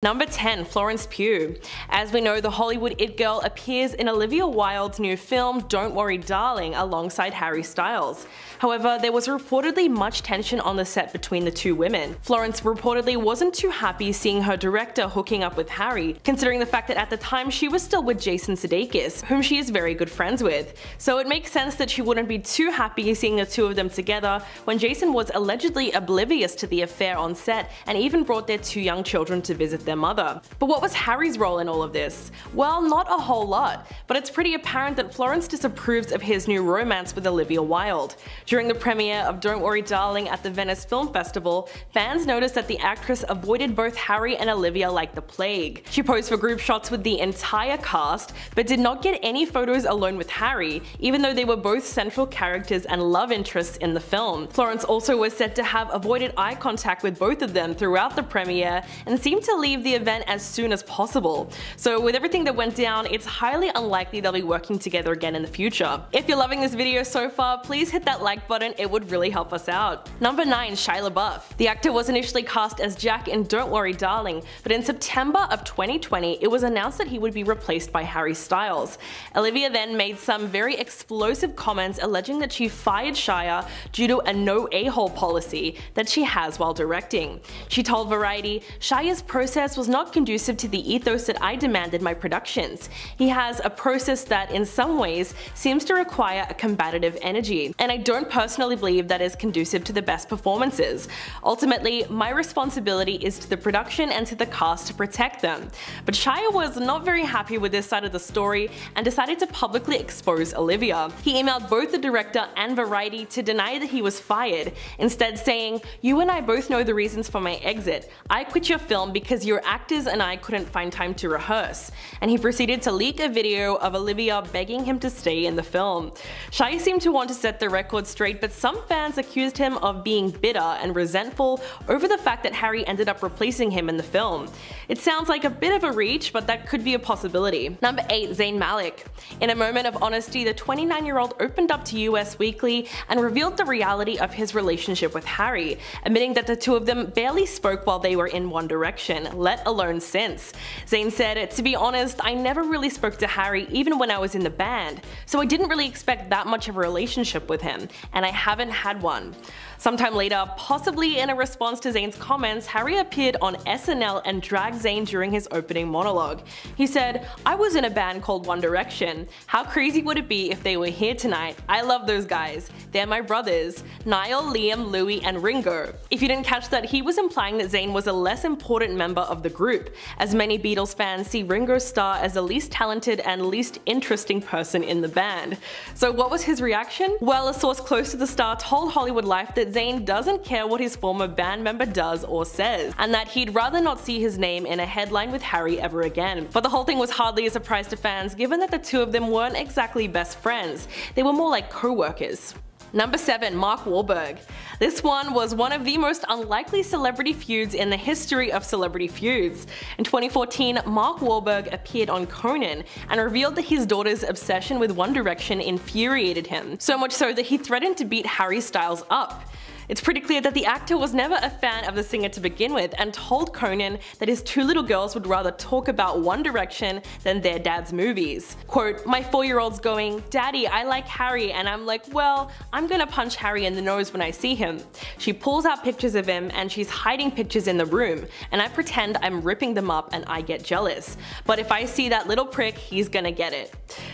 Number 10. Florence Pugh. As we know, the Hollywood it girl appears in Olivia Wilde's new film Don't Worry Darling alongside Harry Styles. However, there was reportedly much tension on the set between the two women. Florence reportedly wasn't too happy seeing her director hooking up with Harry, considering the fact that at the time she was still with Jason Sudeikis, whom she is very good friends with. So it makes sense that she wouldn't be too happy seeing the two of them together when Jason was allegedly oblivious to the affair on set and even brought their two young children to visit their mother. But what was Harry's role in all of this? Well, not a whole lot, but it's pretty apparent that Florence disapproves of his new romance with Olivia Wilde. During the premiere of Don't Worry Darling at the Venice Film Festival, fans noticed that the actress avoided both Harry and Olivia like the plague. She posed for group shots with the entire cast, but did not get any photos alone with Harry, even though they were both central characters and love interests in the film. Florence also was said to have avoided eye contact with both of them throughout the premiere and seemed to leave the event as soon as possible. So with everything that went down, it's highly unlikely they'll be working together again in the future. If you're loving this video so far, please hit that like button, it would really help us out. Number 9. Shia LaBeouf. The actor was initially cast as Jack in Don't Worry Darling, but in September of 2020 it was announced that he would be replaced by Harry Styles. Olivia then made some very explosive comments alleging that she fired Shia due to a no a-hole policy that she has while directing. She told Variety, "Shia's process was not conducive to the ethos that I demand in my productions. He has a process that in some ways seems to require a combative energy, and I don't personally believe that is conducive to the best performances. Ultimately, my responsibility is to the production and to the cast to protect them." But Shia was not very happy with this side of the story and decided to publicly expose Olivia. He emailed both the director and Variety to deny that he was fired, instead saying, "You and I both know the reasons for my exit. I quit your film because your actors and I couldn't find time to rehearse." And he proceeded to leak a video of Olivia begging him to stay in the film. Shia seemed to want to set the record straight, but some fans accused him of being bitter and resentful over the fact that Harry ended up replacing him in the film. It sounds like a bit of a reach, but that could be a possibility. Number 8. Zayn Malik. In a moment of honesty, the 29-year-old opened up to US Weekly and revealed the reality of his relationship with Harry, admitting that the two of them barely spoke while they were in One Direction, let alone since. Zayn said, "To be honest, I never really spoke to Harry even when I was in the band, so I didn't really expect that much of a relationship with him, and I haven't had one." Sometime later, possibly in a response to Zayn's comments, Harry appeared on SNL and dragged Zayn during his opening monologue. He said, "I was in a band called One Direction. How crazy would it be if they were here tonight? I love those guys. They're my brothers. Niall, Liam, Louis, and Ringo." If you didn't catch that, he was implying that Zayn was a less important member of the group, as many Beatles fans see Ringo Starr as the least talented and least interesting person in the band. So what was his reaction? Well, a source close to the star told Hollywood Life that Zayn doesn't care what his former band member does or says, and that he'd rather not see his name in a headline with Harry ever again. But the whole thing was hardly a surprise to fans, given that the two of them weren't exactly best friends. They were more like co-workers. Number 7. Mark Wahlberg. This one was one of the most unlikely celebrity feuds in the history of celebrity feuds. In 2014, Mark Wahlberg appeared on Conan and revealed that his daughter's obsession with One Direction infuriated him, so much so that he threatened to beat Harry Styles up. It's pretty clear that the actor was never a fan of the singer to begin with and told Conan that his two little girls would rather talk about One Direction than their dad's movies. Quote, "My 4-year-old's going, 'Daddy, I like Harry,' and I'm like, well, I'm gonna punch Harry in the nose when I see him. She pulls out pictures of him and she's hiding pictures in the room, and I pretend I'm ripping them up and I get jealous. But if I see that little prick, he's gonna get it."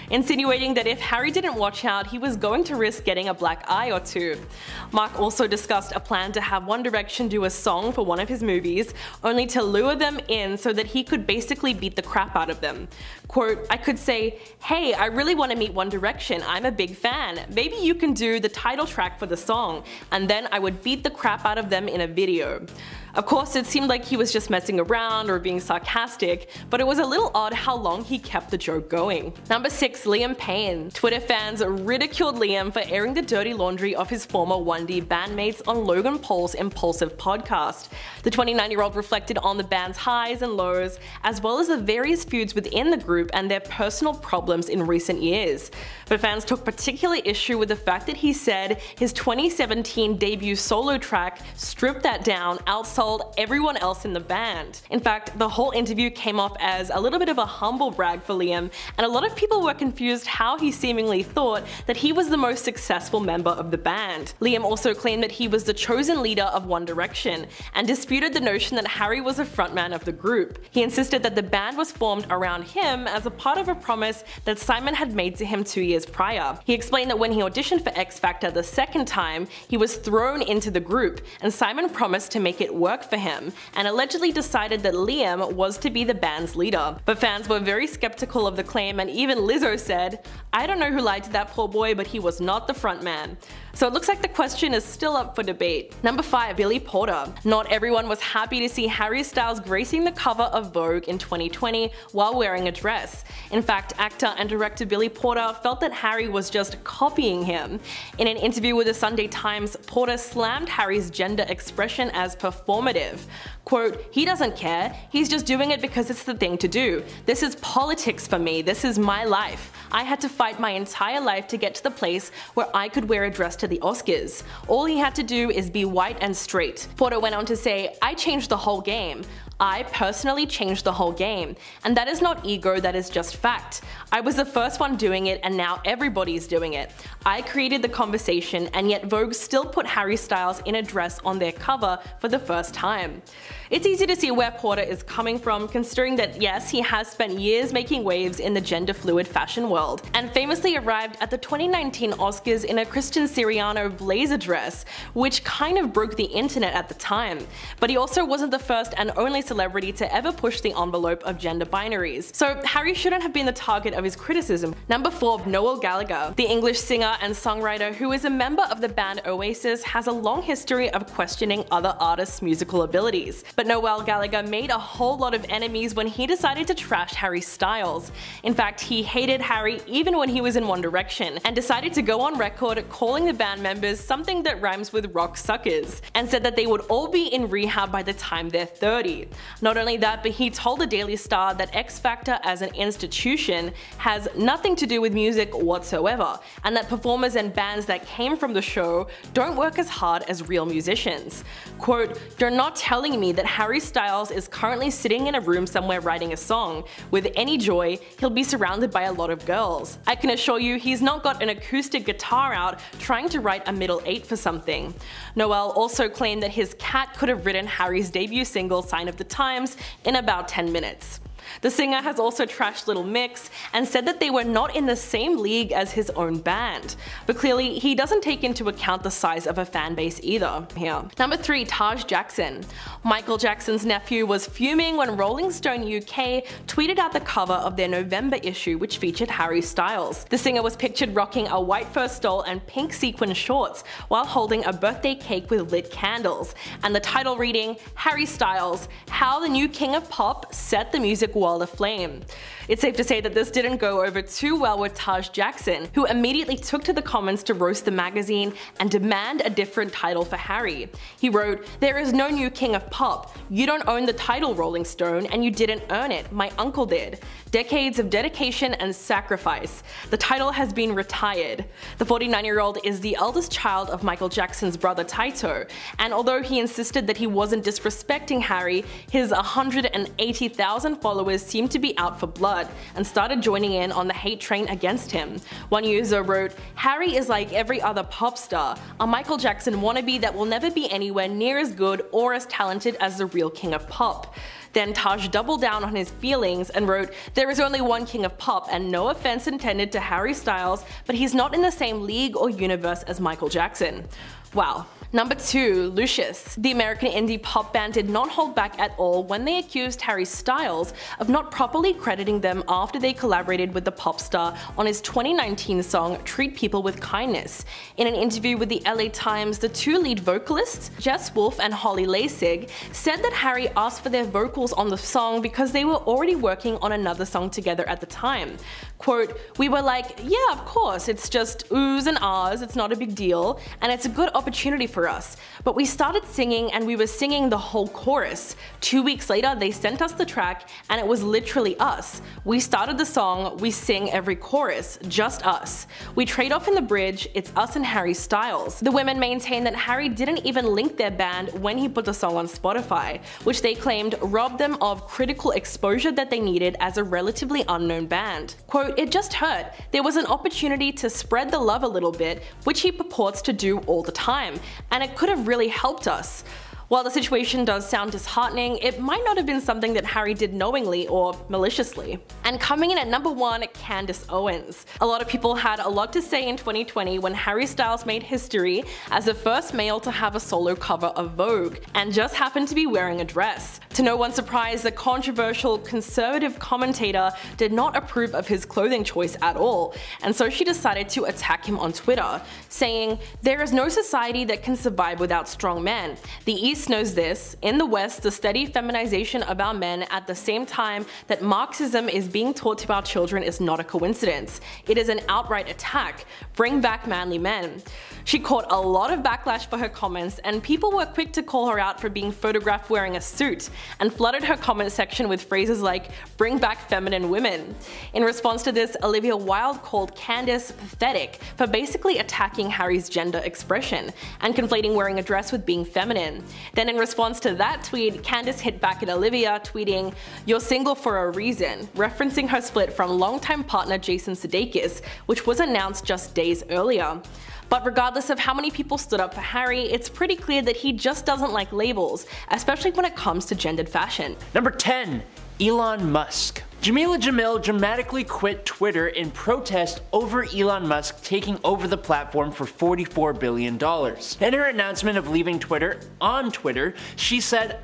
Insinuating that if Harry didn't watch out, he was going to risk getting a black eye or two. Mark also discussed a plan to have One Direction do a song for one of his movies, only to lure them in so that he could basically beat the crap out of them. Quote, "I could say, 'Hey, I really want to meet One Direction, I'm a big fan, maybe you can do the title track for the song,' and then I would beat the crap out of them in a video." Of course, it seemed like he was just messing around or being sarcastic, but it was a little odd how long he kept the joke going. Number 6. Liam Payne. Twitter fans ridiculed Liam for airing the dirty laundry of his former 1D bandmates on Logan Paul's Impulsive podcast. The 29-year-old reflected on the band's highs and lows, as well as the various feuds within the group and their personal problems in recent years. But fans took particular issue with the fact that he said his 2017 debut solo track, Strip That Down, outsold told everyone else in the band. In fact, the whole interview came off as a little bit of a humble brag for Liam, and a lot of people were confused how he seemingly thought that he was the most successful member of the band. Liam also claimed that he was the chosen leader of One Direction, and disputed the notion that Harry was a frontman of the group. He insisted that the band was formed around him as a part of a promise that Simon had made to him 2 years prior. He explained that when he auditioned for X Factor the second time, he was thrown into the group, and Simon promised to make it work for him, and allegedly decided that Liam was to be the band's leader. But fans were very skeptical of the claim, and even Lizzo said, "I don't know who lied to that poor boy, but he was not the frontman." So it looks like the question is still up for debate. Number 5. Billy Porter. Not everyone was happy to see Harry Styles gracing the cover of Vogue in 2020 while wearing a dress. In fact, actor and director Billy Porter felt that Harry was just copying him. In an interview with the Sunday Times, Porter slammed Harry's gender expression as performative. Quote, "He doesn't care, he's just doing it because it's the thing to do. This is politics for me, this is my life. I had to fight my entire life to get to the place where I could wear a dress to the Oscars. All he had to do is be white and straight." Porter went on to say, "I changed the whole game. I personally changed the whole game. And that is not ego, that is just fact. I was the first one doing it and now everybody's doing it. I created the conversation, and yet Vogue still put Harry Styles in a dress on their cover for the first time." It's easy to see where Porter is coming from, considering that yes, he has spent years making waves in the gender-fluid fashion world, and famously arrived at the 2019 Oscars in a Christian Siriano blazer dress, which kind of broke the internet at the time. But he also wasn't the first and only celebrity to ever push the envelope of gender binaries, so Harry shouldn't have been the target of his criticism. Number 4. Noel Gallagher. The English singer and songwriter who is a member of the band Oasis has a long history of questioning other artists' musical abilities. But Noel Gallagher made a whole lot of enemies when he decided to trash Harry Styles. In fact, he hated Harry even when he was in One Direction, and decided to go on record calling the band members something that rhymes with rock suckers, and said that they would all be in rehab by the time they're 30. Not only that, but he told the Daily Star that X Factor as an institution has nothing to do with music whatsoever, and that performers and bands that came from the show don't work as hard as real musicians. Quote, "You're not telling me that Harry Styles is currently sitting in a room somewhere writing a song. With any joy, he'll be surrounded by a lot of girls. I can assure you he's not got an acoustic guitar out trying to write a middle 8 for something." Noel also claimed that his cat could have written Harry's debut single Sign of the Times in about 10 minutes. The singer has also trashed Little Mix and said that they were not in the same league as his own band. But clearly, he doesn't take into account the size of a fan base either here. Number 3. Taj Jackson. Michael Jackson's nephew was fuming when Rolling Stone UK tweeted out the cover of their November issue, which featured Harry Styles. The singer was pictured rocking a white fur stole and pink sequin shorts while holding a birthday cake with lit candles, and the title reading, "Harry Styles, How the New King of Pop Set the Music World Aflame." It's safe to say that this didn't go over too well with Taj Jackson, who immediately took to the comments to roast the magazine and demand a different title for Harry. He wrote, "There is no new king of pop. You don't own the title, Rolling Stone, and you didn't earn it. My uncle did. Decades of dedication and sacrifice. The title has been retired." The 49-year-old is the eldest child of Michael Jackson's brother Taito, and although he insisted that he wasn't disrespecting Harry, his 180,000 followers seemed to be out for blood and started joining in on the hate train against him. One user wrote, "Harry is like every other pop star, a Michael Jackson wannabe that will never be anywhere near as good or as talented as the real king of pop." Then Taj doubled down on his feelings and wrote, "There is only one king of pop, and no offense intended to Harry Styles, but he's not in the same league or universe as Michael Jackson." Wow. Number 2. Lucius. The American indie pop band did not hold back at all when they accused Harry Styles of not properly crediting them after they collaborated with the pop star on his 2019 song Treat People with Kindness. In an interview with the LA Times, the two lead vocalists, Jess Wolfe and Holly Lasig, said that Harry asked for their vocal vocals on the song because they were already working on another song together at the time. Quote, "We were like, yeah, of course, it's just oohs and ahs, it's not a big deal, and it's a good opportunity for us. But we started singing and we were singing the whole chorus. 2 weeks later they sent us the track and it was literally us. We started the song, we sing every chorus, just us. We trade off in the bridge, it's us and Harry Styles." The women maintain that Harry didn't even link their band when he put the song on Spotify, which they claimed robbed them of critical exposure that they needed as a relatively unknown band. Quote, "It just hurt. There was an opportunity to spread the love a little bit, which he purports to do all the time, and it could have really helped us." While the situation does sound disheartening, it might not have been something that Harry did knowingly or maliciously. And coming in at number 1, Candace Owens. A lot of people had a lot to say in 2020 when Harry Styles made history as the first male to have a solo cover of Vogue, and just happened to be wearing a dress. To no one's surprise, the controversial conservative commentator did not approve of his clothing choice at all, and so she decided to attack him on Twitter, saying, "There is no society that can survive without strong men. The East knows this. In the West, the steady feminization of our men at the same time that Marxism is being taught to our children is not a coincidence. It is an outright attack. Bring back manly men." She caught a lot of backlash for her comments, and people were quick to call her out for being photographed wearing a suit, and flooded her comment section with phrases like, "Bring back feminine women." In response to this, Olivia Wilde called Candace pathetic for basically attacking Harry's gender expression, and conflating wearing a dress with being feminine. Then in response to that tweet, Candace hit back at Olivia, tweeting, "You're single for a reason," referencing her split from longtime partner Jason Sudeikis, which was announced just days earlier. But regardless of how many people stood up for Harry, it's pretty clear that he just doesn't like labels, especially when it comes to gendered fashion. Number 10. Elon Musk. Jameela Jamil dramatically quit Twitter in protest over Elon Musk taking over the platform for $44 billion. In her announcement of leaving Twitter on Twitter, she said,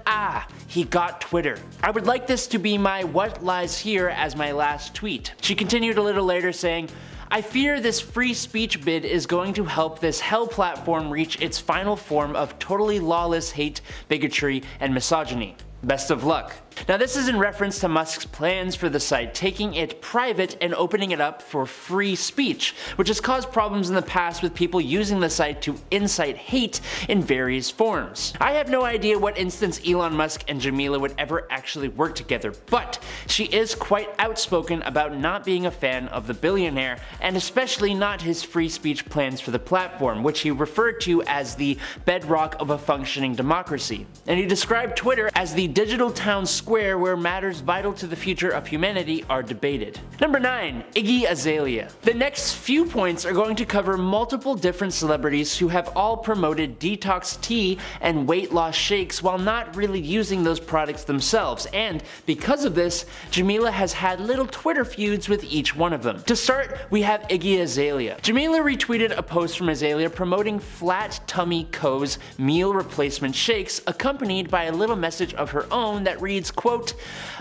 he got Twitter. I would like this to be my what lies here as my last tweet. She continued a little later saying, I fear this free speech bid is going to help this hell platform reach its final form of totally lawless hate, bigotry, and misogyny. Best of luck. Now this is in reference to Musk's plans for the site, taking it private and opening it up for free speech, which has caused problems in the past with people using the site to incite hate in various forms. I have no idea what instance Elon Musk and Jameela would ever actually work together, but she is quite outspoken about not being a fan of the billionaire, and especially not his free speech plans for the platform, which he referred to as the bedrock of a functioning democracy. And he described Twitter as the digital town square where matters vital to the future of humanity are debated. Number 9. Iggy Azalea. The next few points are going to cover multiple different celebrities who have all promoted detox tea and weight loss shakes while not really using those products themselves, and because of this, Jameela has had little Twitter feuds with each one of them. To start, we have Iggy Azalea. Jameela retweeted a post from Azalea promoting Flat Tummy Co.'s meal replacement shakes, accompanied by a little message of her own that reads, quote,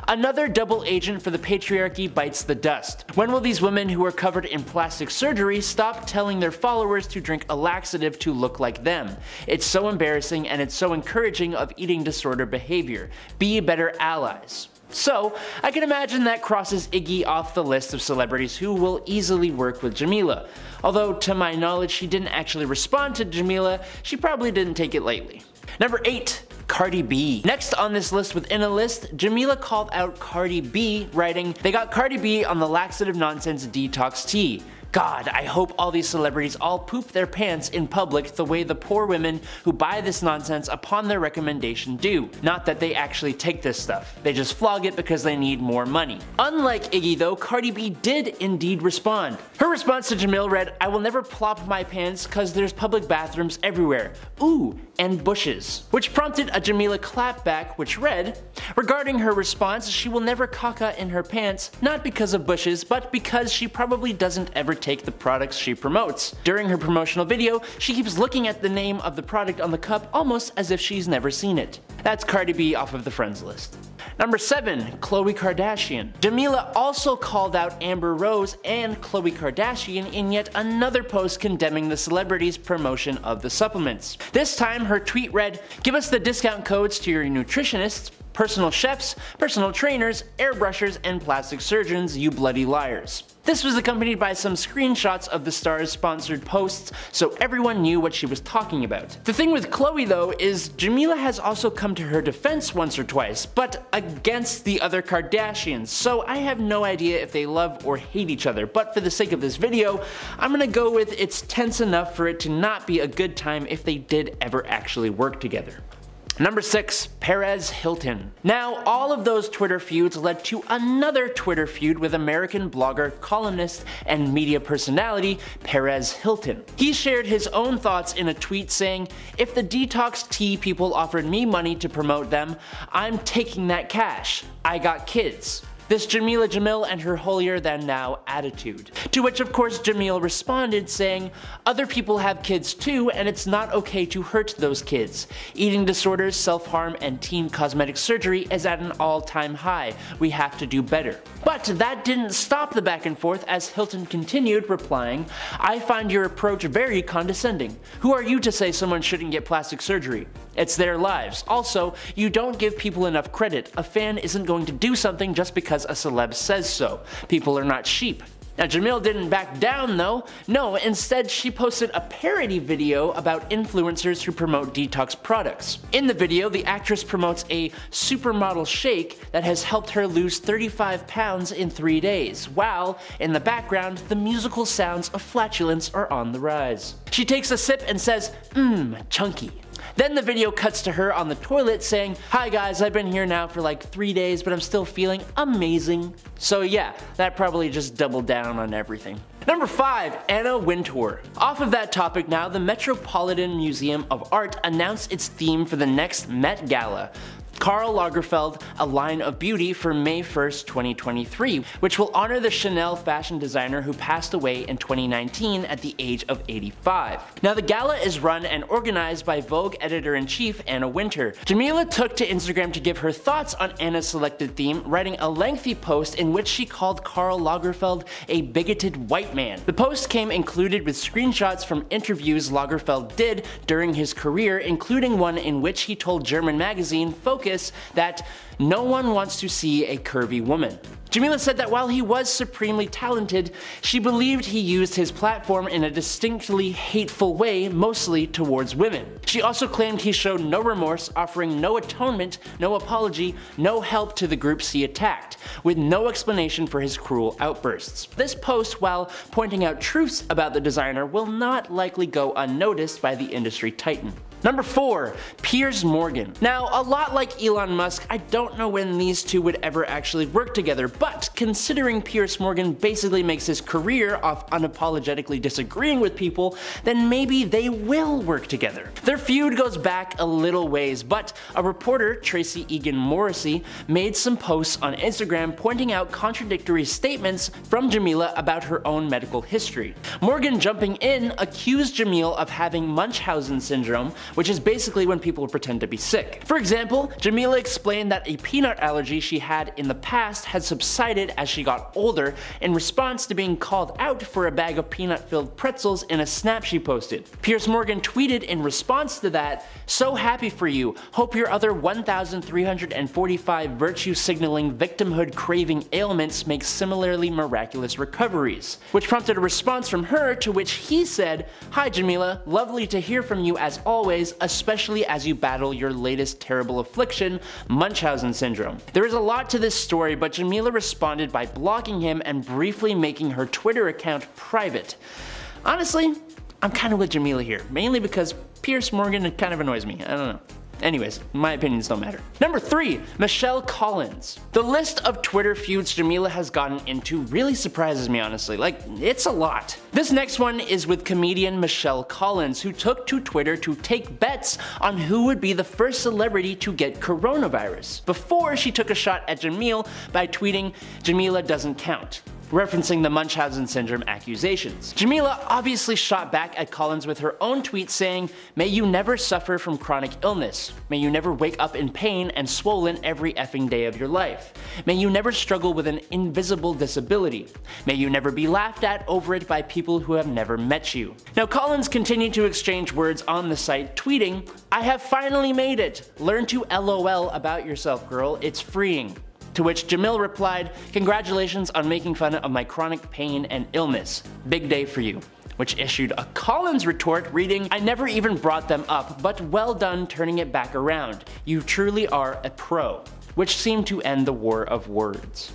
"Another double agent for the patriarchy bites the dust. When will these women who are covered in plastic surgery stop telling their followers to drink a laxative to look like them? It's so embarrassing and it's so encouraging of eating disorder behavior. Be better allies." So, I can imagine that crosses Iggy off the list of celebrities who will easily work with Jameela. Although, to my knowledge, she didn't actually respond to Jameela, she probably didn't take it lightly. Number 8. Cardi B. Next on this list within a list, Jameela called out Cardi B, writing, "They got Cardi B on the laxative nonsense detox tea. God, I hope all these celebrities all poop their pants in public the way the poor women who buy this nonsense upon their recommendation do. Not that they actually take this stuff. They just flog it because they need more money." Unlike Iggy though, Cardi B did indeed respond. Her response to Jamil read, "I will never plop my pants cause there's public bathrooms everywhere. Ooh, and bushes." Which prompted a Jameela clapback which read, regarding her response, she will never caca in her pants, not because of bushes, but because she probably doesn't ever take the products she promotes. During her promotional video, she keeps looking at the name of the product on the cup almost as if she's never seen it. That's Cardi B off of the friends list. Number 7. Khloe Kardashian. Jamila also called out Amber Rose and Khloe Kardashian in yet another post condemning the celebrity's promotion of the supplements. This time her tweet read, "Give us the discount codes to your nutritionists, personal chefs, personal trainers, airbrushers, and plastic surgeons, you bloody liars." This was accompanied by some screenshots of the star's sponsored posts, so everyone knew what she was talking about. The thing with Khloe though is Jamila has also come to her defense once or twice, but against the other Kardashians, so I have no idea if they love or hate each other, but for the sake of this video, I'm gonna go with it's tense enough for it to not be a good time if they did ever actually work together. Number 6. Perez Hilton. Now, all of those Twitter feuds led to another Twitter feud with American blogger, columnist, and media personality Perez Hilton. He shared his own thoughts in a tweet saying, "If the detox tea people offered me money to promote them, I'm taking that cash. I got kids." This Jamila Jamil and her holier-than-thou attitude. To which of course Jamil responded saying, "Other people have kids too, and it's not okay to hurt those kids. Eating disorders, self-harm, and teen cosmetic surgery is at an all-time high. We have to do better." But that didn't stop the back and forth as Hilton continued replying, "I find your approach very condescending. Who are you to say someone shouldn't get plastic surgery? It's their lives. Also, you don't give people enough credit. A fan isn't going to do something just because a celeb says so. People are not sheep." Now Jamil didn't back down though. No, instead she posted a parody video about influencers who promote detox products. In the video, the actress promotes a supermodel shake that has helped her lose 35 pounds in 3 days, while in the background the musical sounds of flatulence are on the rise. She takes a sip and says, chunky." Then the video cuts to her on the toilet saying, "Hi guys, I've been here now for like 3 days, but I'm still feeling amazing." So yeah, that probably just doubled down on everything. Number 5. Anna Wintour. Off of that topic now, the Metropolitan Museum of Art announced its theme for the next Met Gala. Karl Lagerfeld, a line of beauty for May 1st, 2023, which will honor the Chanel fashion designer who passed away in 2019 at the age of 85. Now the gala is run and organized by Vogue editor-in-chief Anna Wintour. Jamila took to Instagram to give her thoughts on Anna's selected theme, writing a lengthy post in which she called Karl Lagerfeld a bigoted white man. The post came included with screenshots from interviews Lagerfeld did during his career, including one in which he told German magazine Focus that no one wants to see a curvy woman. Jamila said that while he was supremely talented, she believed he used his platform in a distinctly hateful way, mostly towards women. She also claimed he showed no remorse, offering no atonement, no apology, no help to the groups he attacked, with no explanation for his cruel outbursts. This post, while pointing out truths about the designer, will not likely go unnoticed by the industry titan. Number 4. Piers Morgan. Now, a lot like Elon Musk, I don't know when these two would ever actually work together, but considering Piers Morgan basically makes his career off unapologetically disagreeing with people, then maybe they will work together. Their feud goes back a little ways, but a reporter, Tracy Egan Morrissey, made some posts on Instagram pointing out contradictory statements from Jamila about her own medical history. Morgan, jumping in, accused Jamil of having Munchausen syndrome, which is basically when people pretend to be sick. For example, Jamila explained that a peanut allergy she had in the past had subsided as she got older in response to being called out for a bag of peanut-filled pretzels in a snap she posted. Piers Morgan tweeted in response to that, "So happy for you. Hope your other 1,345 virtue-signaling victimhood-craving ailments make similarly miraculous recoveries," which prompted a response from her to which he said, "Hi Jamila, lovely to hear from you as always, especially as you battle your latest terrible affliction, Munchausen syndrome." There is a lot to this story, but Jamila responded by blocking him and briefly making her Twitter account private. Honestly, I'm kind of with Jamila here, mainly because Piers Morgan kind of annoys me. I don't know. Anyways, my opinions don't matter. Number 3. Michelle Collins. The list of Twitter feuds Jamila has gotten into really surprises me, honestly. Like, it's a lot. This next one is with comedian Michelle Collins, who took to Twitter to take bets on who would be the first celebrity to get coronavirus, before she took a shot at Jamil by tweeting, "Jamila doesn't count." referencing the Munchausen syndrome accusations. Jameela obviously shot back at Collins with her own tweet saying, "May you never suffer from chronic illness. May you never wake up in pain and swollen every effing day of your life. May you never struggle with an invisible disability. May you never be laughed at over it by people who have never met you." Now Collins continued to exchange words on the site, tweeting, "I have finally made it. Learn to LOL about yourself, girl. It's freeing." To which Jamil replied, "Congratulations on making fun of my chronic pain and illness. Big day for you." Which issued a Collins retort reading, "I never even brought them up, but well done turning it back around. You truly are a pro." Which seemed to end the war of words.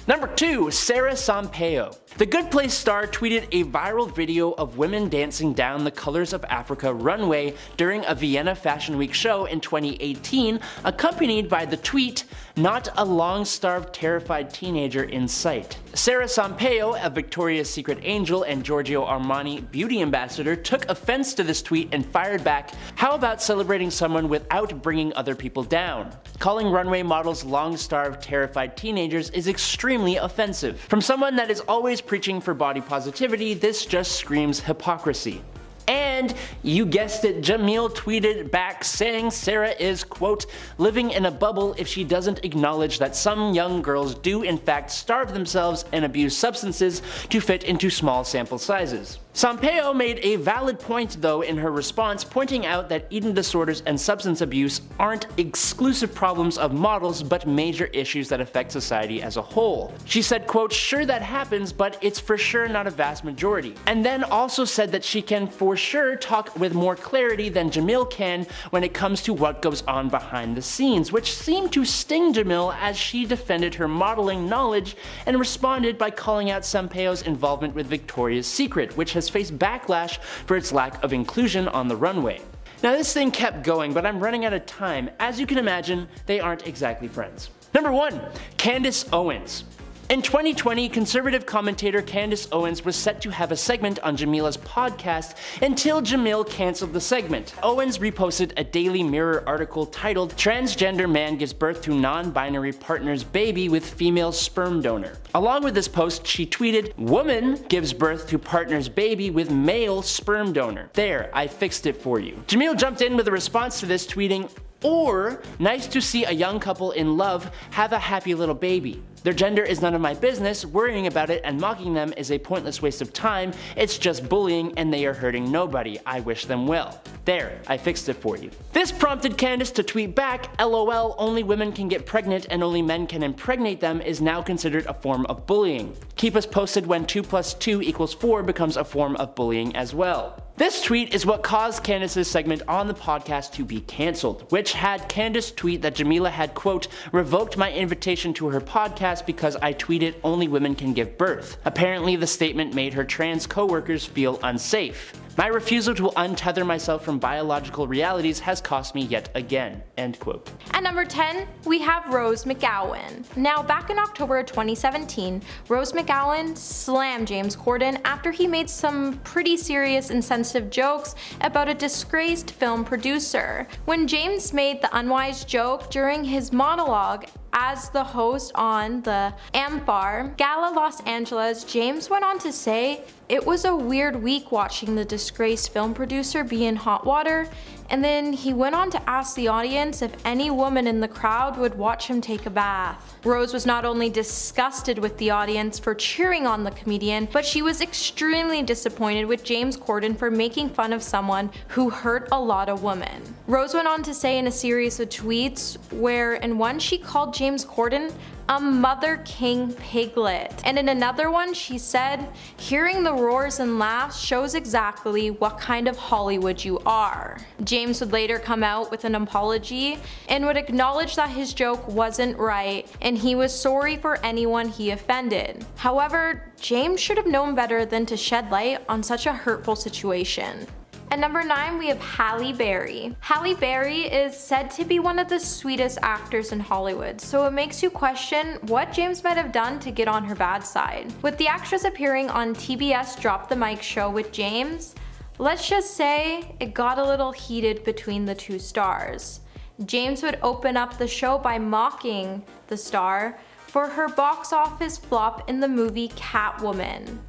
Number 2. Sarah Sampaio. The Good Place star tweeted a viral video of women dancing down the Colors of Africa runway during a Vienna Fashion Week show in 2018, accompanied by the tweet, "Not a long-starved terrified teenager in sight." Sarah Sampaio, a Victoria's Secret angel and Giorgio Armani beauty ambassador, took offense to this tweet and fired back, "How about celebrating someone without bringing other people down? Calling runway models long-starved terrified teenagers is extremely offensive. From someone that is always preaching for body positivity, this just screams hypocrisy." And, you guessed it, Jamil tweeted back saying Sarah is, quote, "living in a bubble if she doesn't acknowledge that some young girls do in fact starve themselves and abuse substances to fit into small sample sizes." Sampaio made a valid point though in her response, pointing out that eating disorders and substance abuse aren't exclusive problems of models but major issues that affect society as a whole. She said, quote, "Sure that happens, but it's for sure not a vast majority." And then also said that she can for sure talk with more clarity than Jamil can when it comes to what goes on behind the scenes, which seemed to sting Jamil as she defended her modeling knowledge and responded by calling out Sampaio's involvement with Victoria's Secret, which has faced backlash for its lack of inclusion on the runway. Now this thing kept going, but I'm running out of time. As you can imagine, they aren't exactly friends. Number 1. Candace Owens. In 2020, conservative commentator Candace Owens was set to have a segment on Jameela's podcast until Jamil cancelled the segment. Owens reposted a Daily Mirror article titled, "Transgender Man Gives Birth to Non-Binary Partner's Baby with Female Sperm Donor." Along with this post, she tweeted, "Woman gives birth to partner's baby with male sperm donor. There, I fixed it for you." Jamil jumped in with a response to this, tweeting, "Or, nice to see a young couple in love have a happy little baby. Their gender is none of my business, worrying about it and mocking them is a pointless waste of time, it's just bullying and they are hurting nobody, I wish them well. There, I fixed it for you." This prompted Candace to tweet back, "LOL, only women can get pregnant and only men can impregnate them is now considered a form of bullying. Keep us posted when 2 + 2 = 4 becomes a form of bullying as well." This tweet is what caused Candace's segment on the podcast to be cancelled, which had Candace tweet that Jameela had, quote, "revoked my invitation to her podcast because I tweeted only women can give birth. Apparently the statement made her trans co-workers feel unsafe. My refusal to untether myself from biological realities has cost me yet again." End quote. At number 10, we have Rose McGowan. Now, back in October 2017, Rose McGowan slammed James Corden after he made some pretty serious insensitive jokes about a disgraced film producer. When James made the unwise joke during his monologue as the host on the Ambar Gala Los Angeles, James went on to say, "It was a weird week watching the disgraced film producer be in hot water," and then he went on to ask the audience if any woman in the crowd would watch him take a bath. Rose was not only disgusted with the audience for cheering on the comedian, but she was extremely disappointed with James Corden for making fun of someone who hurt a lot of women. Rose went on to say in a series of tweets where in one she called James Corden a Mother King piglet, and in another one she said, "Hearing the roars and laughs shows exactly what kind of Hollywood you are." James would later come out with an apology and would acknowledge that his joke wasn't right and he was sorry for anyone he offended. However, James should have known better than to shed light on such a hurtful situation. At number 9, we have Halle Berry. Halle Berry is said to be one of the sweetest actors in Hollywood, so it makes you question what James might have done to get on her bad side. With the actress appearing on TBS Drop the Mic show with James, let's just say it got a little heated between the two stars. James would open up the show by mocking the star, for her box office flop in the movie Catwoman.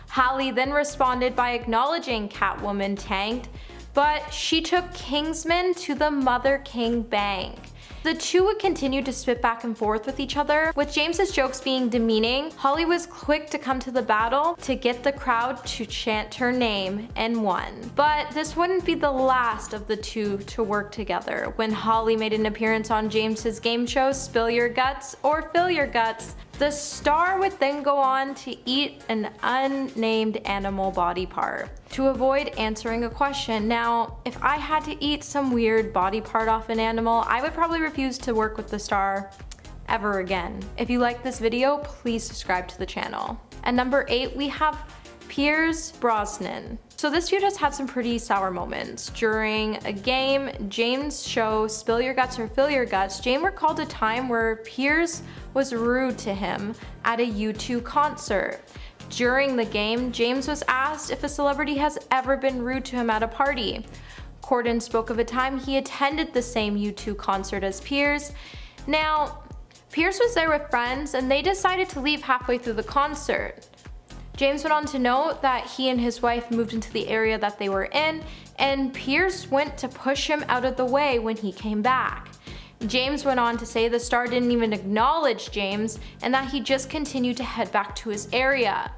Halle then responded by acknowledging Catwoman tanked, but she took Kingsman to the Mother King Bank. The two would continue to spit back and forth with each other, with James's jokes being demeaning. Halle was quick to come to the battle to get the crowd to chant her name and won. But this wouldn't be the last of the two to work together. When Halle made an appearance on James's game show Spill Your Guts or Fill Your Guts, the star would then go on to eat an unnamed animal body part to avoid answering a question. Now, if I had to eat some weird body part off an animal, I would probably refuse to work with the star ever again. If you like this video, please subscribe to the channel. At number 8, we have Piers Brosnan. So this feud has had some pretty sour moments. During a game, James' show Spill Your Guts or Fill Your Guts, James recalled a time where Piers was rude to him at a U2 concert. During the game, James was asked if a celebrity has ever been rude to him at a party. Corden spoke of a time he attended the same U2 concert as Piers. Now, Piers was there with friends and they decided to leave halfway through the concert. James went on to note that he and his wife moved into the area that they were in, and Piers went to push him out of the way when he came back. James went on to say the star didn't even acknowledge James and that he just continued to head back to his area.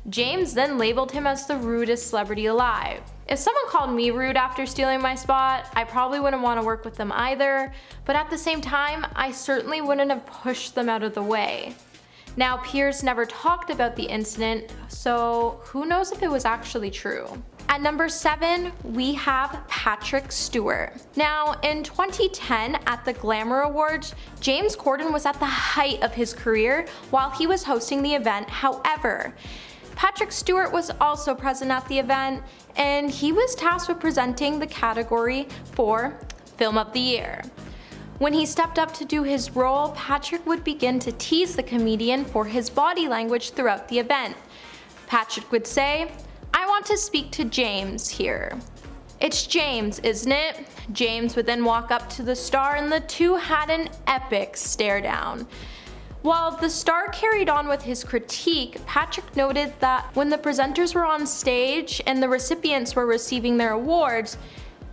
James then labeled him as the rudest celebrity alive. If someone called me rude after stealing my spot, I probably wouldn't want to work with them either, but at the same time, I certainly wouldn't have pushed them out of the way. Now, Piers never talked about the incident, so who knows if it was actually true. At number 7, we have Patrick Stewart. Now, in 2010 at the Glamour Awards, James Corden was at the height of his career while he was hosting the event. However, Patrick Stewart was also present at the event, and he was tasked with presenting the category for Film of the Year. When he stepped up to do his role, Patrick would begin to tease the comedian for his body language throughout the event. Patrick would say, "I want to speak to James here." "It's James, isn't it?" James would then walk up to the star and the two had an epic stare down. While the star carried on with his critique, Patrick noted that when the presenters were on stage and the recipients were receiving their awards,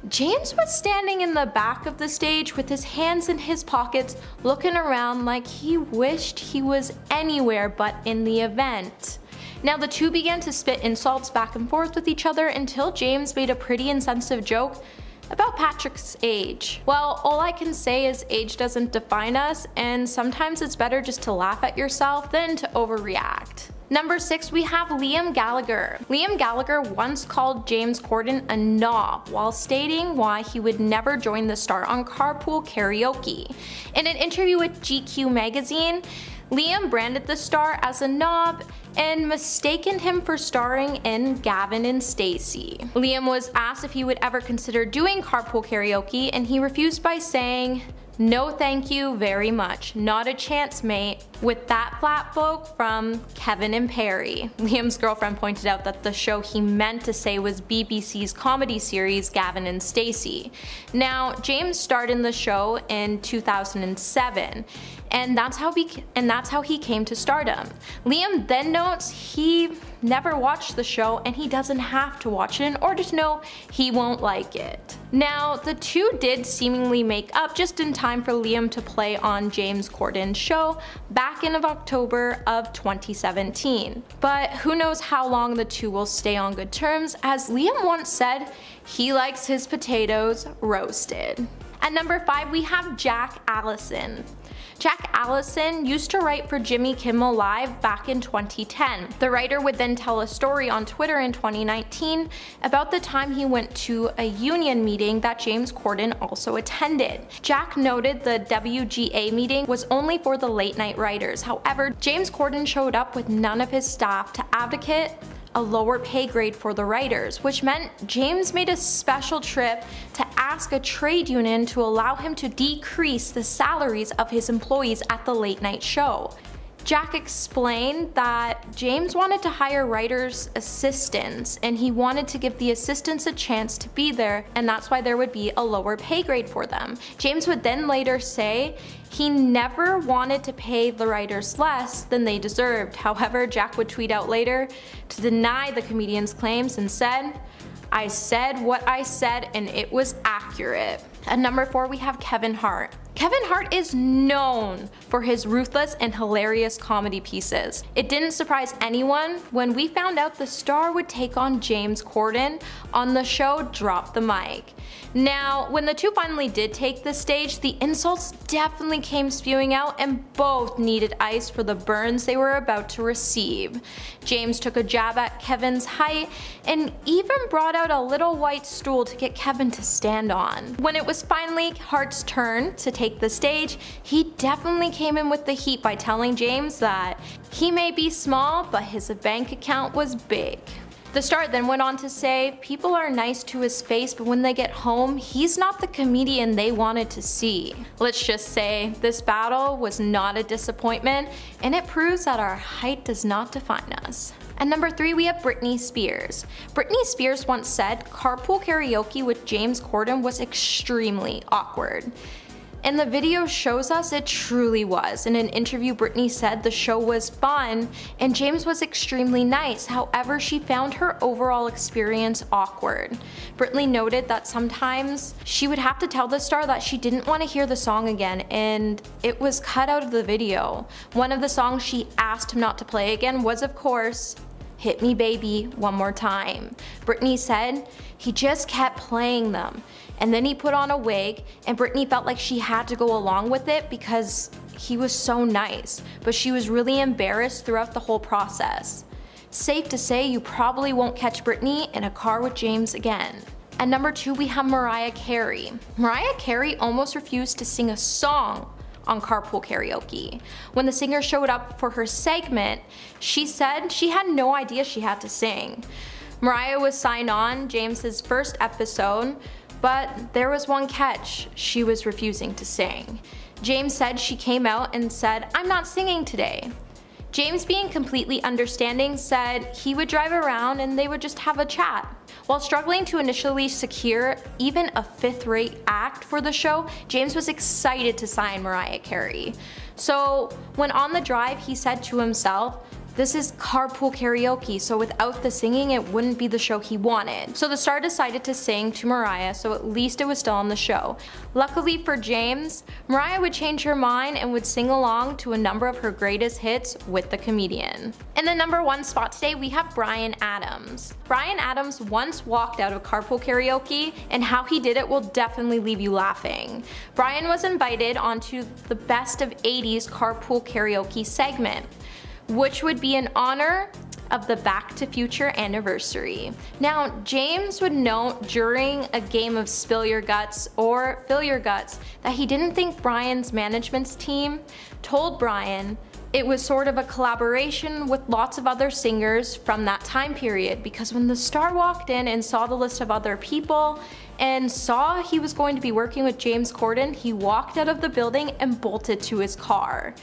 James was standing in the back of the stage with his hands in his pockets, looking around like he wished he was anywhere but in the event. Now the two began to spit insults back and forth with each other until James made a pretty insensitive joke about Patrick's age. Well, all I can say is age doesn't define us, and sometimes it's better just to laugh at yourself than to overreact. Number 6, we have Liam Gallagher. Liam Gallagher once called James Corden a knob while stating why he would never join the star on Carpool Karaoke. In an interview with GQ magazine, Liam branded the star as a knob and mistaken him for starring in Gavin and Stacey. Liam was asked if he would ever consider doing Carpool Karaoke, and he refused by saying, "No thank you very much, not a chance mate," with that flat bloke from Kevin and Perry. Liam's girlfriend pointed out that the show he meant to say was BBC's comedy series Gavin and Stacey. Now, James starred in the show in 2007, and that's how he came to stardom. Liam then notes he never watched the show and he doesn't have to watch it in order to know he won't like it. Now, the two did seemingly make up just in time for Liam to play on James Corden's show back in October of 2017. But who knows how long the two will stay on good terms, as Liam once said he likes his potatoes roasted. At number 5, we have Jack Allison. Jack Allison used to write for Jimmy Kimmel Live back in 2010. The writer would then tell a story on Twitter in 2019 about the time he went to a union meeting that James Corden also attended. Jack noted the WGA meeting was only for the late night writers. However, James Corden showed up with none of his staff to advocate a lower pay grade for the writers, which meant James made a special trip to ask a trade union to allow him to decrease the salaries of his employees at the late night show. Jack explained that James wanted to hire writers' assistants and he wanted to give the assistants a chance to be there, and that's why there would be a lower pay grade for them. James would then later say he never wanted to pay the writers less than they deserved. However, Jack would tweet out later to deny the comedian's claims and said, "I said what I said and it was accurate." At number 4 we have Kevin Hart. Kevin Hart is known for his ruthless and hilarious comedy pieces. It didn't surprise anyone when we found out the star would take on James Corden on the show Drop the Mic. Now, when the two finally did take the stage, the insults definitely came spewing out and both needed ice for the burns they were about to receive. James took a jab at Kevin's height and even brought out a little white stool to get Kevin to stand on. When it was finally Hart's turn to take the stage, he definitely came in with the heat by telling James that he may be small, but his bank account was big. The star then went on to say, people are nice to his face, but when they get home, he's not the comedian they wanted to see. Let's just say this battle was not a disappointment, and it proves that our height does not define us. At number 3 we have Britney Spears. Britney Spears once said carpool karaoke with James Corden was extremely awkward. And the video shows us it truly was. In an interview, Britney said the show was fun and James was extremely nice. However, she found her overall experience awkward. Britney noted that sometimes she would have to tell the star that she didn't want to hear the song again, and it was cut out of the video. One of the songs she asked him not to play again was, of course, Hit Me Baby One More Time. Britney said he just kept playing them. And then he put on a wig, and Britney felt like she had to go along with it because he was so nice, but she was really embarrassed throughout the whole process. Safe to say you probably won't catch Britney in a car with James again. At number 2 we have Mariah Carey. Mariah Carey almost refused to sing a song on Carpool Karaoke. When the singer showed up for her segment, she said she had no idea she had to sing. Mariah was signed on James's first episode, but there was one catch: she was refusing to sing. James said she came out and said, "I'm not singing today." James, being completely understanding, said he would drive around and they would just have a chat. While struggling to initially secure even a fifth-rate act for the show, James was excited to sign Mariah Carey. So when on the drive, he said to himself, this is carpool karaoke, so without the singing it wouldn't be the show he wanted. So the star decided to sing to Mariah, so at least it was still on the show. Luckily for James, Mariah would change her mind and would sing along to a number of her greatest hits with the comedian. In the number 1 spot today we have Bryan Adams. Bryan Adams once walked out of carpool karaoke, and how he did it will definitely leave you laughing. Bryan was invited onto the Best of 80s Carpool Karaoke segment, which would be in honor of the Back to Future anniversary. Now, James would note during a game of Spill Your Guts or Fill Your Guts that he didn't think Bryan's management team told Bryan it was sort of a collaboration with lots of other singers from that time period, because when the star walked in and saw the list of other people and saw he was going to be working with James Corden, he walked out of the building and bolted to his car.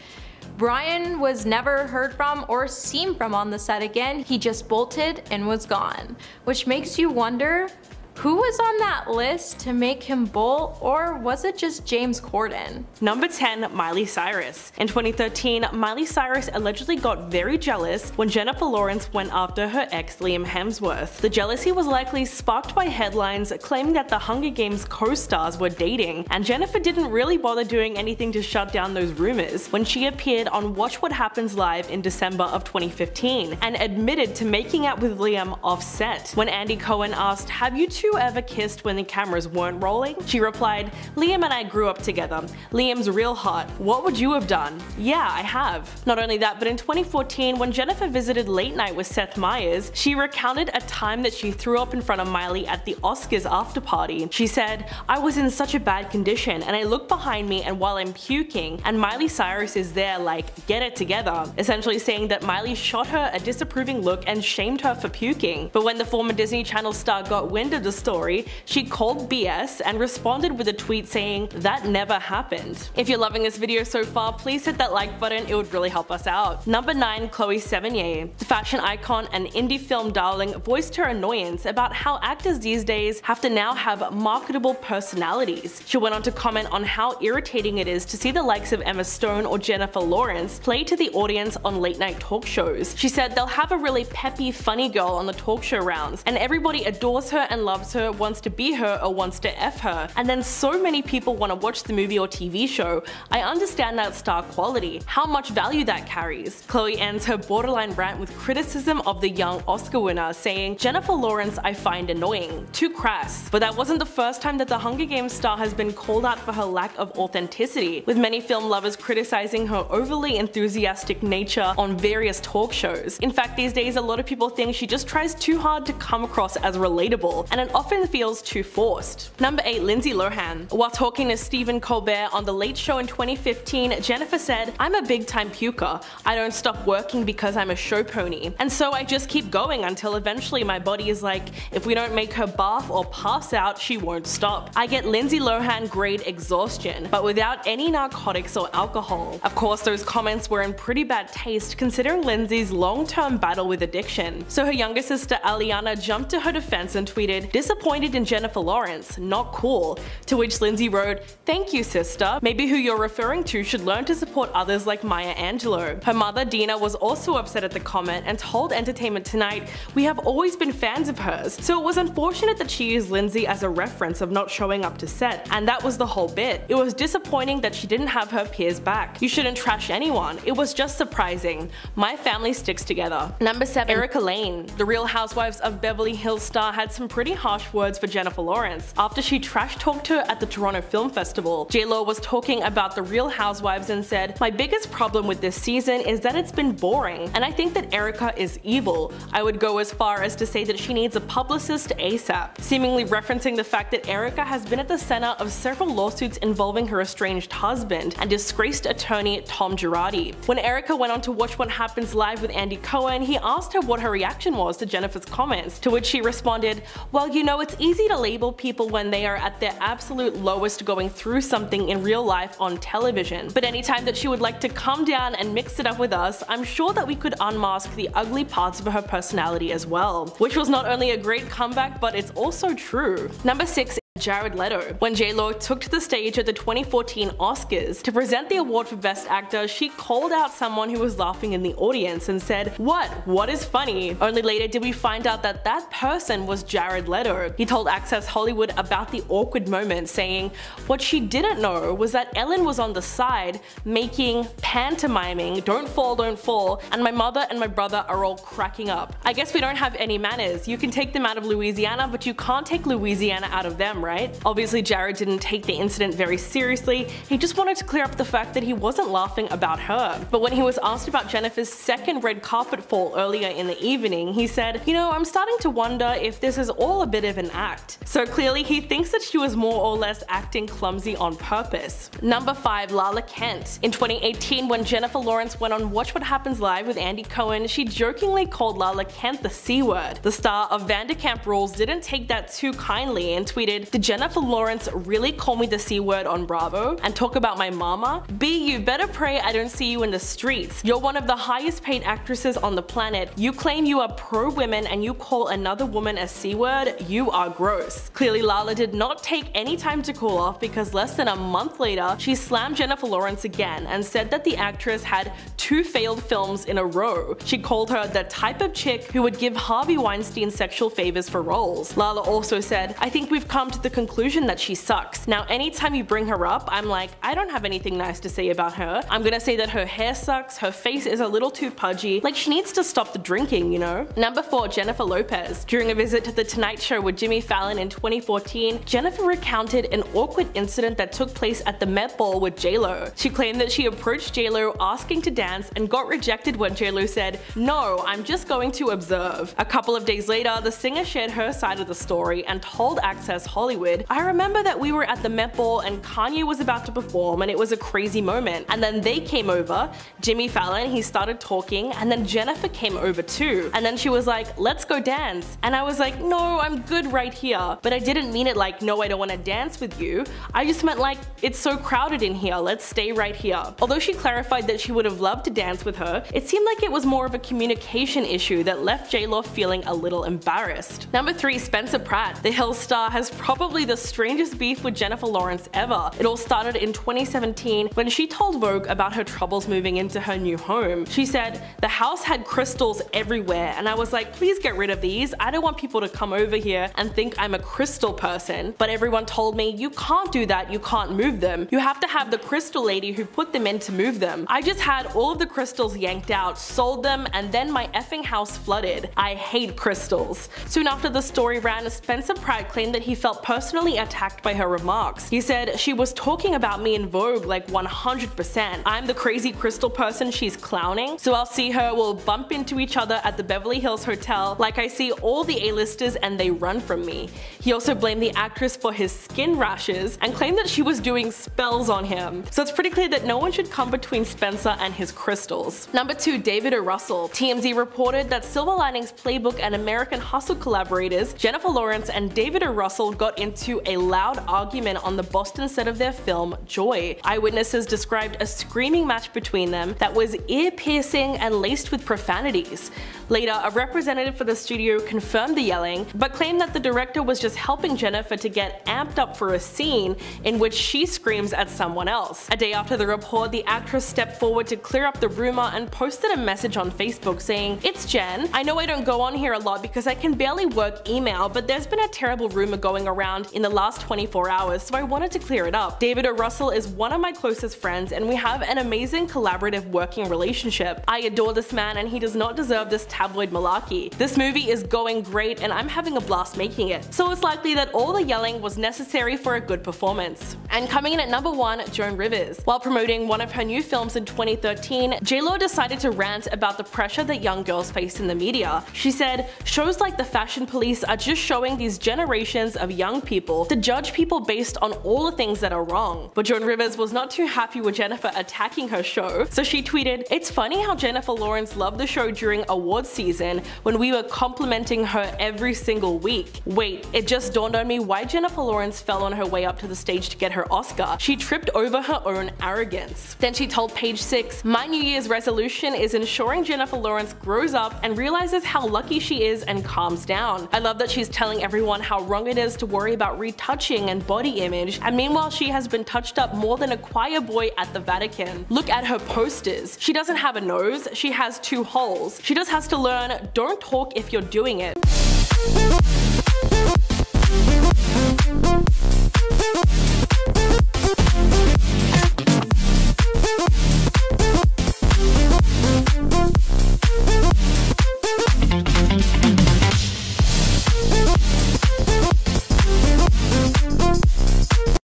Bryan was never heard from or seen from on the set again. He just bolted and was gone, which makes you wonder who was on that list to make him bolt, or was it just James Corden? Number 10, Miley Cyrus. In 2013, Miley Cyrus allegedly got very jealous when Jennifer Lawrence went after her ex Liam Hemsworth. The jealousy was likely sparked by headlines claiming that the Hunger Games co-stars were dating, and Jennifer didn't really bother doing anything to shut down those rumors when she appeared on Watch What Happens Live in December of 2015 and admitted to making out with Liam off set. When Andy Cohen asked, "Have you two ever kissed when the cameras weren't rolling?" she replied, "Liam and I grew up together. Liam's real hot. What would you have done?" "Yeah, I have." Not only that, but in 2014, when Jennifer visited Late Night with Seth Meyers, she recounted a time that she threw up in front of Miley at the Oscars after party. She said, "I was in such a bad condition and I look behind me and while I'm puking and Miley Cyrus is there like, get it together," essentially saying that Miley shot her a disapproving look and shamed her for puking. But when the former Disney Channel star got wind of the the story, she called BS and responded with a tweet saying, "That never happened." If you're loving this video so far, please hit that like button, it would really help us out. Number 9. Chloe Sevigny. The fashion icon and indie film darling voiced her annoyance about how actors these days have to now have marketable personalities. She went on to comment on how irritating it is to see the likes of Emma Stone or Jennifer Lawrence play to the audience on late night talk shows. She said they'll have a really peppy, funny girl on the talk show rounds, and everybody adores her and loves her, wants to be her or wants to F her, and then so many people want to watch the movie or TV show. I understand that star quality, how much value that carries. Chloe ends her borderline rant with criticism of the young Oscar winner, saying, "Jennifer Lawrence I find annoying, too crass." But that wasn't the first time that the Hunger Games star has been called out for her lack of authenticity, with many film lovers criticizing her overly enthusiastic nature on various talk shows. In fact, these days a lot of people think she just tries too hard to come across as relatable, and it often feels too forced. Number 8. Lindsay Lohan. While talking to Stephen Colbert on The Late Show in 2015, Jennifer said, "I'm a big time puker. I don't stop working because I'm a show pony. And so I just keep going until eventually my body is like, if we don't make her barf or pass out, she won't stop. I get Lindsay Lohan grade exhaustion, but without any narcotics or alcohol." Of course, those comments were in pretty bad taste considering Lindsay's long-term battle with addiction. So her younger sister Aliana jumped to her defense and tweeted, "Disappointed in Jennifer Lawrence, not cool." To which Lindsay wrote, "Thank you, sister. Maybe who you're referring to should learn to support others like Maya Angelou." Her mother Dina was also upset at the comment and told Entertainment Tonight, "We have always been fans of hers, so it was unfortunate that she used Lindsay as a reference of not showing up to set, and that was the whole bit. It was disappointing that she didn't have her peers back. You shouldn't trash anyone. It was just surprising. My family sticks together." Number 7. Erica Lane. The Real Housewives of Beverly Hills star had some pretty harsh words for Jennifer Lawrence after she trash-talked her at the Toronto Film Festival. J-Lo was talking about The Real Housewives and said, "My biggest problem with this season is that it's been boring, and I think that Erica is evil. I would go as far as to say that she needs a publicist ASAP," seemingly referencing the fact that Erica has been at the center of several lawsuits involving her estranged husband and disgraced attorney Tom Girardi. When Erica went on to Watch What Happens Live with Andy Cohen, he asked her what her reaction was to Jennifer's comments, to which she responded, "Well, you know, it's easy to label people when they are at their absolute lowest going through something in real life on television, but anytime that she would like to come down and mix it up with us, I'm sure that we could unmask the ugly parts of her personality as well." Which was not only a great comeback, but it's also true. Number 6. Jared Leto. When J-Lo took to the stage at the 2014 Oscars to present the award for Best Actor, she called out someone who was laughing in the audience and said, What is funny?" Only later did we find out that that person was Jared Leto. He told Access Hollywood about the awkward moment, saying, "What she didn't know was that Ellen was on the side making, pantomiming, don't fall, and my mother and my brother are all cracking up. I guess we don't have any manners. You can take them out of Louisiana, but you can't take Louisiana out of them, right?" Obviously, Jared didn't take the incident very seriously. He just wanted to clear up the fact that he wasn't laughing about her. But when he was asked about Jennifer's second red carpet fall earlier in the evening, he said, "You know, I'm starting to wonder if this is all a bit of an act." So clearly he thinks that she was more or less acting clumsy on purpose. Number 5. Lala Kent. In 2018, when Jennifer Lawrence went on Watch What Happens Live with Andy Cohen, she jokingly called Lala Kent the C word. The star of Vanderkamp Rules didn't take that too kindly and tweeted, "Did Jennifer Lawrence really call me the C word on Bravo and talk about my mama? B, you better pray I don't see you in the streets. You're one of the highest paid actresses on the planet. You claim you are pro-women and you call another woman a C word? You are gross." Clearly Lala did not take any time to cool off, because less than a month later, she slammed Jennifer Lawrence again and said that the actress had 2 failed films in a row. She called her the type of chick who would give Harvey Weinstein sexual favors for roles. Lala also said, "I think we've come to the conclusion that she sucks. Now anytime you bring her up, I'm like, I don't have anything nice to say about her. I'm gonna say that her hair sucks, her face is a little too pudgy, like she needs to stop the drinking, you know?" Number 4. Jennifer Lopez. During a visit to The Tonight Show with Jimmy Fallon in 2014, Jennifer recounted an awkward incident that took place at the Met Ball with J-Lo. She claimed that she approached J-Lo asking to dance and got rejected when J-Lo said, "No, I'm just going to observe." A couple of days later, the singer shared her side of the story and told Access Hollywood Hollywood, I remember that we were at the Met Ball and Kanye was about to perform and it was a crazy moment. And then they came over, Jimmy Fallon, he started talking, and then Jennifer came over too. And then she was like, let's go dance. And I was like, no, I'm good right here. But I didn't mean it like, no, I don't want to dance with you. I just meant like, it's so crowded in here, let's stay right here. Although she clarified that she would have loved to dance with her, it seemed like it was more of a communication issue that left J-Lo feeling a little embarrassed. Number 3, Spencer Pratt. The Hills star has probably the strangest beef with Jennifer Lawrence ever. It all started in 2017 when she told Vogue about her troubles moving into her new home. She said, the house had crystals everywhere and I was like, please get rid of these. I don't want people to come over here and think I'm a crystal person. But everyone told me, you can't do that, you can't move them. You have to have the crystal lady who put them in to move them. I just had all of the crystals yanked out, sold them, and then my effing house flooded. I hate crystals. Soon after the story ran, Spencer Pratt claimed that he felt personally attacked by her remarks. He said, she was talking about me in Vogue like 100%. I'm the crazy crystal person she's clowning, so I'll see her, we'll bump into each other at the Beverly Hills Hotel like I see all the A-listers and they run from me. He also blamed the actress for his skin rashes and claimed that she was doing spells on him. So it's pretty clear that no one should come between Spencer and his crystals. Number 2, David O. Russell. TMZ reported that Silver Linings Playbook and American Hustle collaborators Jennifer Lawrence and David O. Russell got into a loud argument on the Boston set of their film Joy. Eyewitnesses described a screaming match between them that was ear-piercing and laced with profanities. Later, a representative for the studio confirmed the yelling, but claimed that the director was just helping Jennifer to get amped up for a scene in which she screams at someone else. A day after the report, the actress stepped forward to clear up the rumor and posted a message on Facebook saying, "It's Jen. I know I don't go on here a lot because I can barely work email, but there's been a terrible rumor going around in the last 24 hours, so I wanted to clear it up. David O. Russell is one of my closest friends and we have an amazing collaborative working relationship. I adore this man and he does not deserve this tabloid malarkey. This movie is going great and I'm having a blast making it. So it's likely that all the yelling was necessary for a good performance." And coming in at number 1, Joan Rivers. While promoting one of her new films in 2013, J-Lo decided to rant about the pressure that young girls face in the media. She said, "Shows like The Fashion Police are just showing these generations of young people to judge people based on all the things that are wrong." But Joan Rivers was not too happy with Jennifer attacking her show, so she tweeted, "It's funny how Jennifer Lawrence loved the show during awards season when we were complimenting her every single week. Wait, it just dawned on me why Jennifer Lawrence fell on her way up to the stage to get her Oscar. She tripped over her own arrogance." Then she told Page 6, "My New Year's resolution is ensuring Jennifer Lawrence grows up and realizes how lucky she is and calms down. I love that she's telling everyone how wrong it is to worry about retouching and body image, and meanwhile she has been touched up more than a choir boy at the Vatican. Look at her posters. She doesn't have a nose, she has 2 holes. She just has to learn, don't talk if you're doing it."